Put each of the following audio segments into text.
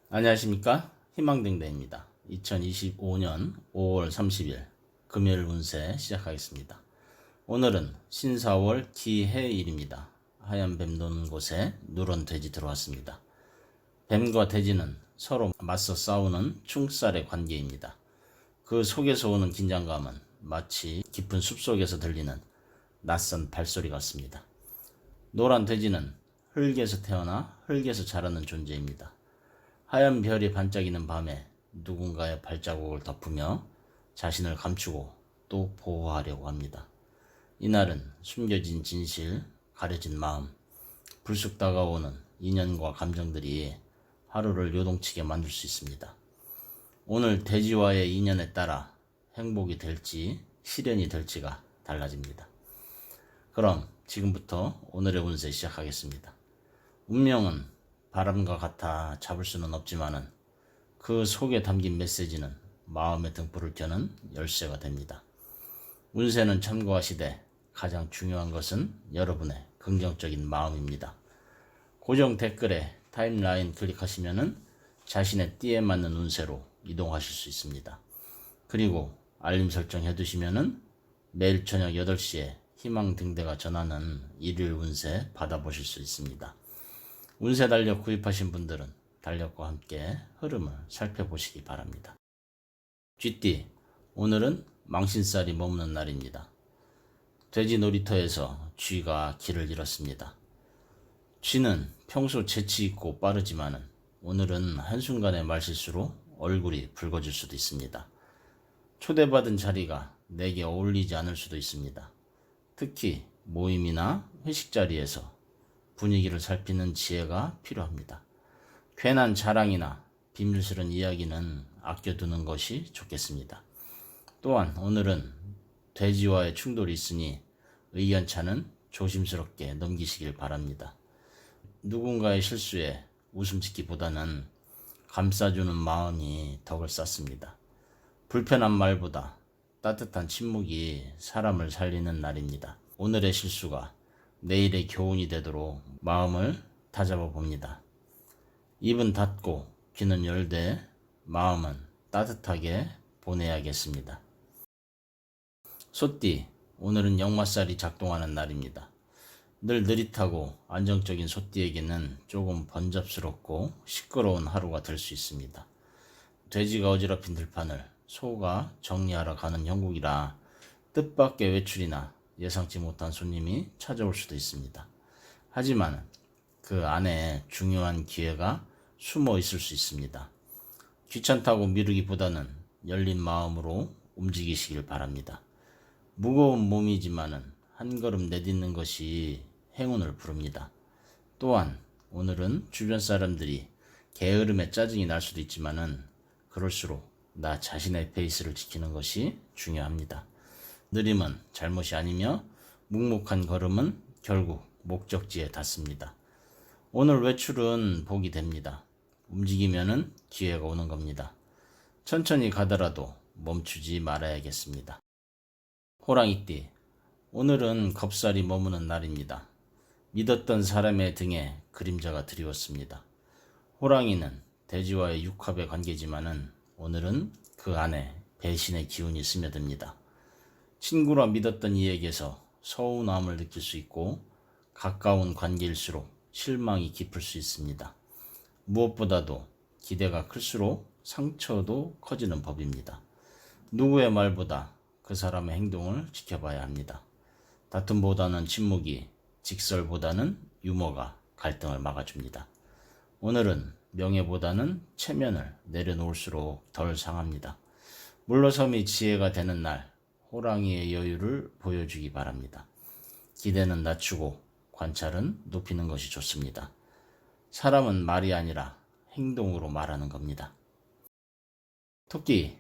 안녕하십니까? 희망댕댕입니다. 2025년 5월 30일 금요일 운세 시작하겠습니다. 오늘은 신사월 기해일입니다. 하얀 뱀 노는 곳에 누런 돼지 들어왔습니다. 뱀과 돼지는 서로 맞서 싸우는 충살의 관계입니다. 그 속에서 오는 긴장감은 마치 깊은 숲속에서 들리는 낯선 발소리 같습니다. 노란 돼지는 흙에서 태어나 흙에서 자라는 존재입니다. 하얀 별이 반짝이는 밤에 누군가의 발자국을 덮으며 자신을 감추고 또 보호하려고 합니다. 이날은 숨겨진 진실, 가려진 마음, 불쑥 다가오는 인연과 감정들이 하루를 요동치게 만들 수 있습니다. 오늘 돼지와의 인연에 따라 행복이 될지 시련이 될지가 달라집니다. 그럼 지금부터 오늘의 운세 시작하겠습니다. 운명은 바람과 같아 잡을 수는 없지만은 그 속에 담긴 메시지는 마음의 등불을 켜는 열쇠가 됩니다. 운세는 참고하시되 가장 중요한 것은 여러분의 긍정적인 마음입니다. 고정 댓글에 타임라인 클릭하시면은 자신의 띠에 맞는 운세로 이동하실 수 있습니다. 그리고 알림 설정 해두시면은 매일 저녁 8시에 희망등대가 전하는 일요일 운세 받아보실 수 있습니다. 운세 달력 구입하신 분들은 달력과 함께 흐름을 살펴보시기 바랍니다. 쥐띠, 오늘은 망신살이 머무는 날입니다. 돼지 놀이터에서 쥐가 길을 잃었습니다. 쥐는 평소 재치 있고 빠르지만은 오늘은 한순간의 말실수로 얼굴이 붉어질 수도 있습니다. 초대받은 자리가 내게 어울리지 않을 수도 있습니다. 특히 모임이나 회식 자리에서 분위기를 살피는 지혜가 필요합니다. 괜한 자랑이나 비밀스러운 이야기는 아껴두는 것이 좋겠습니다. 또한 오늘은 돼지와의 충돌이 있으니 의견차는 조심스럽게 넘기시길 바랍니다. 누군가의 실수에 웃음 짓기보다는 감싸주는 마음이 덕을 쌓습니다. 불편한 말보다 따뜻한 침묵이 사람을 살리는 날입니다. 오늘의 실수가 내일의 교훈이 되도록 마음을 다잡아 봅니다. 입은 닫고 귀는 열되 마음은 따뜻하게 보내야겠습니다. 소띠, 오늘은 역마살이 작동하는 날입니다. 늘 느릿하고 안정적인 소띠에게는 조금 번잡스럽고 시끄러운 하루가 될 수 있습니다. 돼지가 어지럽힌 들판을 소가 정리하러 가는 형국이라 뜻밖의 외출이나 예상치 못한 손님이 찾아올 수도 있습니다. 하지만 그 안에 중요한 기회가 숨어 있을 수 있습니다. 귀찮다고 미루기보다는 열린 마음으로 움직이시길 바랍니다. 무거운 몸이지만은 한 걸음 내딛는 것이 행운을 부릅니다. 또한 오늘은 주변 사람들이 게으름에 짜증이 날 수도 있지만은 그럴수록 나 자신의 페이스를 지키는 것이 중요합니다. 느림은 잘못이 아니며 묵묵한 걸음은 결국 목적지에 닿습니다. 오늘 외출은 복이 됩니다. 움직이면은 기회가 오는 겁니다. 천천히 가더라도 멈추지 말아야겠습니다. 호랑이띠, 오늘은 겁살이 머무는 날입니다. 믿었던 사람의 등에 그림자가 드리웠습니다. 호랑이는 돼지와의 육합의 관계지만은 오늘은 그 안에 배신의 기운이 스며듭니다. 친구라 믿었던 이에게서 서운함을 느낄 수 있고 가까운 관계일수록 실망이 깊을 수 있습니다. 무엇보다도 기대가 클수록 상처도 커지는 법입니다. 누구의 말보다 그 사람의 행동을 지켜봐야 합니다. 다툼보다는 침묵이, 직설보다는 유머가 갈등을 막아줍니다. 오늘은 명예보다는 체면을 내려놓을수록 덜 상합니다. 물러섬이 지혜가 되는 날, 호랑이의 여유를 보여주기 바랍니다. 기대는 낮추고 관찰은 높이는 것이 좋습니다. 사람은 말이 아니라 행동으로 말하는 겁니다. 토끼,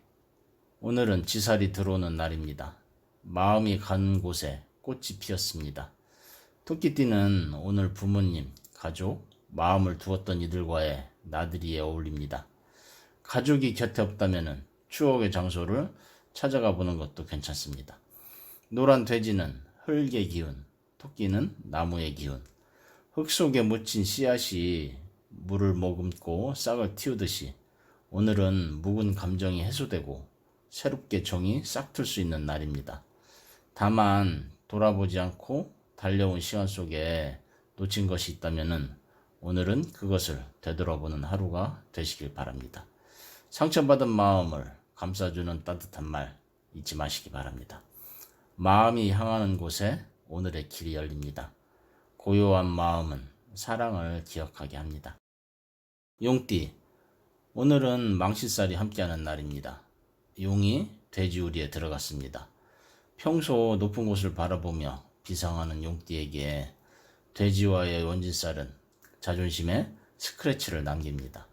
오늘은 지살이 들어오는 날입니다. 마음이 가는 곳에 꽃이 피었습니다. 토끼띠는 오늘 부모님, 가족, 마음을 두었던 이들과의 나들이에 어울립니다. 가족이 곁에 없다면 추억의 장소를 찾아가 보는 것도 괜찮습니다. 노란 돼지는 흙의 기운, 토끼는 나무의 기운. 흙 속에 묻힌 씨앗이 물을 머금고 싹을 틔우듯이 오늘은 묵은 감정이 해소되고 새롭게 정이 싹틀 수 있는 날입니다. 다만 돌아보지 않고 달려온 시간 속에 놓친 것이 있다면 오늘은 그것을 되돌아보는 하루가 되시길 바랍니다. 상처받은 마음을 감싸주는 따뜻한 말 잊지 마시기 바랍니다. 마음이 향하는 곳에 오늘의 길이 열립니다. 고요한 마음은 사랑을 기억하게 합니다. 용띠, 오늘은 망신살이 함께하는 날입니다. 용이 돼지우리에 들어갔습니다. 평소 높은 곳을 바라보며 비상하는 용띠에게 돼지와의 원진살은 자존심에 스크래치를 남깁니다.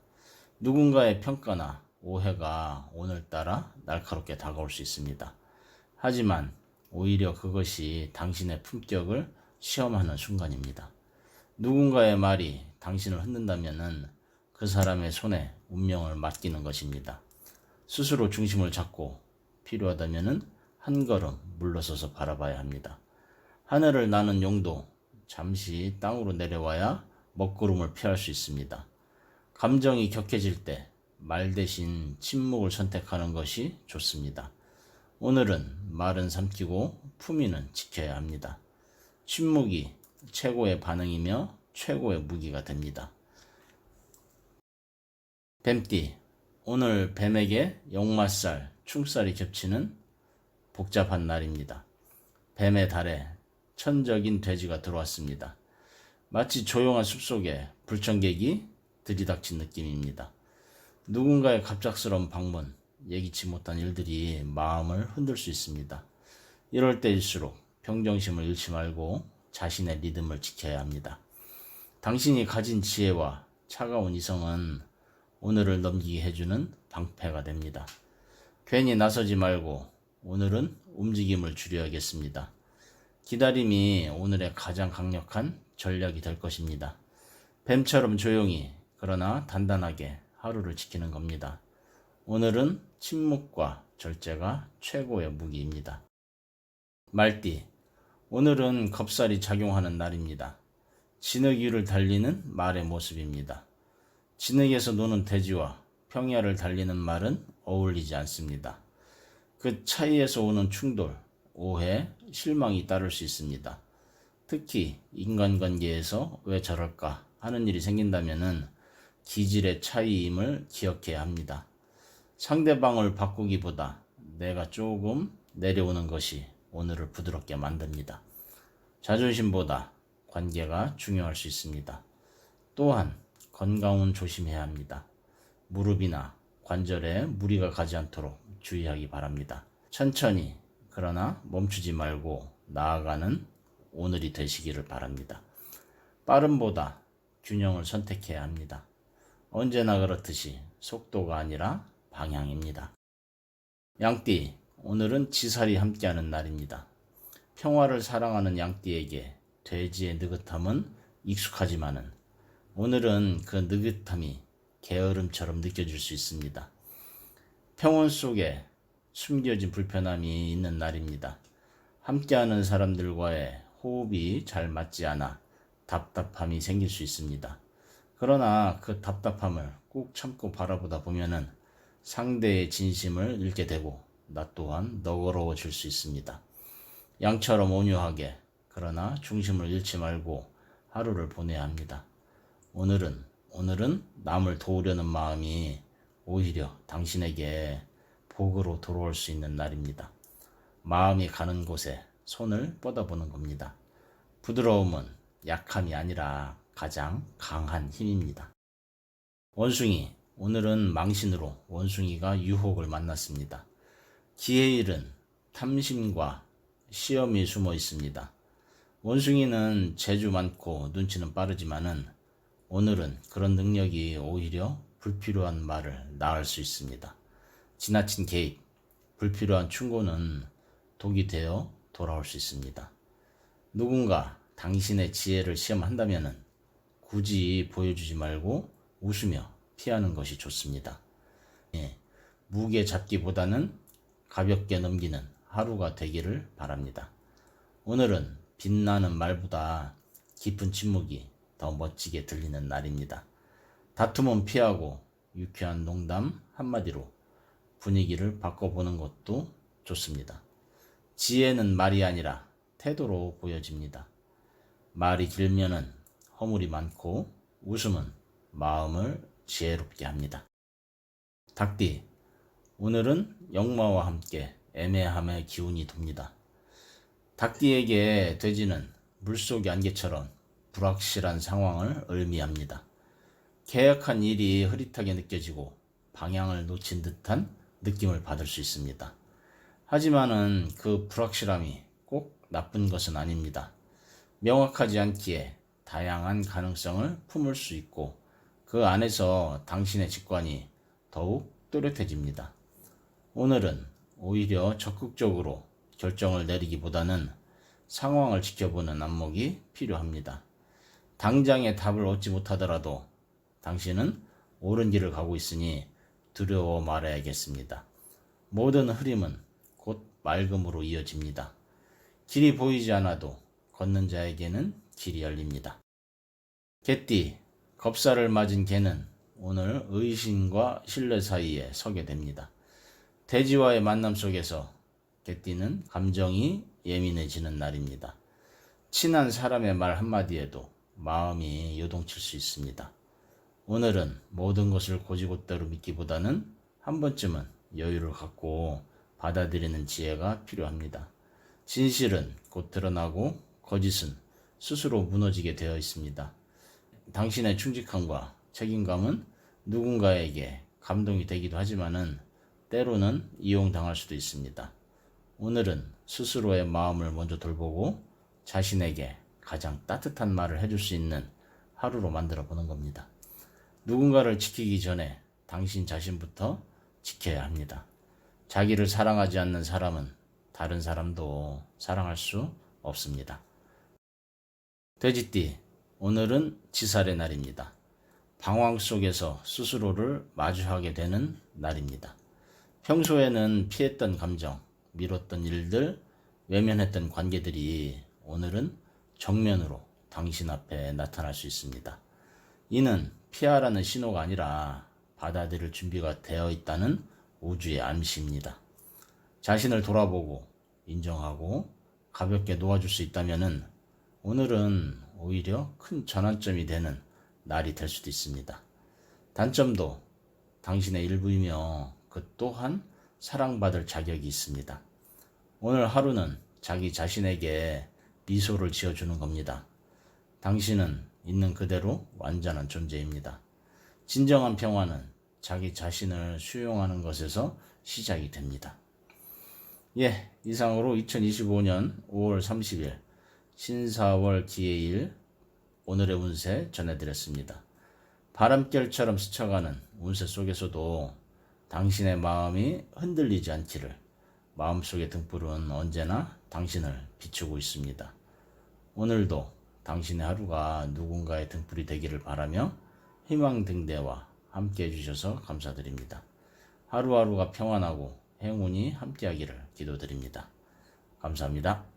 누군가의 평가나 오해가 오늘따라 날카롭게 다가올 수 있습니다. 하지만 오히려 그것이 당신의 품격을 시험하는 순간입니다. 누군가의 말이 당신을 흔든다면 그 사람의 손에 운명을 맡기는 것입니다. 스스로 중심을 잡고 필요하다면 한 걸음 물러서서 바라봐야 합니다. 하늘을 나는 용도 잠시 땅으로 내려와야 먹구름을 피할 수 있습니다. 감정이 격해질 때 말 대신 침묵을 선택하는 것이 좋습니다. 오늘은 말은 삼키고 품위는 지켜야 합니다. 침묵이 최고의 반응이며 최고의 무기가 됩니다. 뱀띠, 오늘 뱀에게 역마살, 충살이 겹치는 복잡한 날입니다. 뱀의 달에 천적인 돼지가 들어왔습니다. 마치 조용한 숲속에 불청객이 들이닥친 느낌입니다. 누군가의 갑작스러운 방문, 예기치 못한 일들이 마음을 흔들 수 있습니다. 이럴 때일수록 평정심을 잃지 말고 자신의 리듬을 지켜야 합니다. 당신이 가진 지혜와 차가운 이성은 오늘을 넘기게 해주는 방패가 됩니다. 괜히 나서지 말고 오늘은 움직임을 줄여야겠습니다. 기다림이 오늘의 가장 강력한 전략이 될 것입니다. 뱀처럼 조용히 그러나 단단하게 하루를 지키는 겁니다. 오늘은 침묵과 절제가 최고의 무기입니다. 말띠, 오늘은 겁살이 작용하는 날입니다. 진흙 위를 달리는 말의 모습입니다. 진흙에서 노는 돼지와 평야를 달리는 말은 어울리지 않습니다. 그 차이에서 오는 충돌, 오해, 실망이 따를 수 있습니다. 특히 인간관계에서 왜 저럴까 하는 일이 생긴다면 기질의 차이임을 기억해야 합니다. 상대방을 바꾸기보다 내가 조금 내려오는 것이 오늘을 부드럽게 만듭니다. 자존심보다 관계가 중요할 수 있습니다. 또한 건강은 조심해야 합니다. 무릎이나 관절에 무리가 가지 않도록 주의하기 바랍니다. 천천히 그러나 멈추지 말고 나아가는 오늘이 되시기를 바랍니다. 빠름보다 균형을 선택해야 합니다. 언제나 그렇듯이 속도가 아니라 방향입니다. 양띠, 오늘은 지살이 함께하는 날입니다. 평화를 사랑하는 양띠에게 돼지의 느긋함은 익숙하지만은 오늘은 그 느긋함이 게으름처럼 느껴질 수 있습니다. 평온 속에 숨겨진 불편함이 있는 날입니다. 함께하는 사람들과의 호흡이 잘 맞지 않아 답답함이 생길 수 있습니다. 그러나 그 답답함을 꾹 참고 바라보다 보면은 상대의 진심을 잃게 되고 나 또한 너그러워질 수 있습니다. 양처럼 온유하게 그러나 중심을 잃지 말고 하루를 보내야 합니다. 오늘은 남을 도우려는 마음이 오히려 당신에게 복으로 돌아올 수 있는 날입니다. 마음이 가는 곳에 손을 뻗어보는 겁니다. 부드러움은 약함이 아니라 가장 강한 힘입니다. 원숭이, 오늘은 망신으로 원숭이가 유혹을 만났습니다. 기회의 일은 탐심과 시험이 숨어 있습니다. 원숭이는 재주 많고 눈치는 빠르지만은 오늘은 그런 능력이 오히려 불필요한 말을 낳을 수 있습니다. 지나친 개입, 불필요한 충고는 독이 되어 돌아올 수 있습니다. 누군가 당신의 지혜를 시험한다면 굳이 보여주지 말고 웃으며 피하는 것이 좋습니다. 무게 잡기보다는 가볍게 넘기는 하루가 되기를 바랍니다. 오늘은 빛나는 말보다 깊은 침묵이 더 멋지게 들리는 날입니다. 다툼은 피하고 유쾌한 농담 한마디로 분위기를 바꿔보는 것도 좋습니다. 지혜는 말이 아니라 태도로 보여집니다. 말이 길면은 허물이 많고 웃음은 마음을 지혜롭게 합니다. 닭띠, 오늘은 역마와 함께 애매함의 기운이 돕니다. 닭띠에게 돼지는 물속의 안개처럼 불확실한 상황을 의미합니다. 계획한 일이 흐릿하게 느껴지고 방향을 놓친 듯한 느낌을 받을 수 있습니다. 하지만은 그 불확실함이 꼭 나쁜 것은 아닙니다. 명확하지 않기에 다양한 가능성을 품을 수 있고 그 안에서 당신의 직관이 더욱 또렷해집니다. 오늘은 오히려 적극적으로 결정을 내리기보다는 상황을 지켜보는 안목이 필요합니다. 당장의 답을 얻지 못하더라도 당신은 옳은 길을 가고 있으니 두려워 말아야겠습니다. 모든 흐림은 곧 맑음으로 이어집니다. 길이 보이지 않아도 걷는 자에게는 길이 열립니다. 개띠, 겁살을 맞은 개는 오늘 의심과 신뢰 사이에 서게 됩니다. 돼지와의 만남 속에서 개띠는 감정이 예민해지는 날입니다. 친한 사람의 말 한마디에도 마음이 요동칠 수 있습니다. 오늘은 모든 것을 곧이곧대로 믿기보다는 한 번쯤은 여유를 갖고 받아들이는 지혜가 필요합니다. 진실은 곧 드러나고 거짓은 스스로 무너지게 되어 있습니다. 당신의 충직함과 책임감은 누군가에게 감동이 되기도 하지만은 때로는 이용당할 수도 있습니다. 오늘은 스스로의 마음을 먼저 돌보고 자신에게 가장 따뜻한 말을 해줄 수 있는 하루로 만들어 보는 겁니다. 누군가를 지키기 전에 당신 자신부터 지켜야 합니다. 자기를 사랑하지 않는 사람은 다른 사람도 사랑할 수 없습니다. 돼지띠, 오늘은 지살의 날입니다. 방황 속에서 스스로를 마주하게 되는 날입니다. 평소에는 피했던 감정, 미뤘던 일들, 외면했던 관계들이 오늘은 정면으로 당신 앞에 나타날 수 있습니다. 이는 피하라는 신호가 아니라 받아들일 준비가 되어 있다는 우주의 암시입니다. 자신을 돌아보고 인정하고 가볍게 놓아줄 수 있다면 오늘은 오히려 큰 전환점이 되는 날이 될 수도 있습니다. 단점도 당신의 일부이며 그 또한 사랑받을 자격이 있습니다. 오늘 하루는 자기 자신에게 미소를 지어주는 겁니다. 당신은 있는 그대로 완전한 존재입니다. 진정한 평화는 자기 자신을 수용하는 것에서 시작이 됩니다. 이상으로 2025년 5월 30일 신사월 기해일 오늘의 운세 전해드렸습니다. 바람결처럼 스쳐가는 운세 속에서도 당신의 마음이 흔들리지 않기를, 마음속의 등불은 언제나 당신을 비추고 있습니다. 오늘도 당신의 하루가 누군가의 등불이 되기를 바라며 희망등대와 함께 해주셔서 감사드립니다. 하루하루가 평안하고 행운이 함께하기를 기도드립니다. 감사합니다.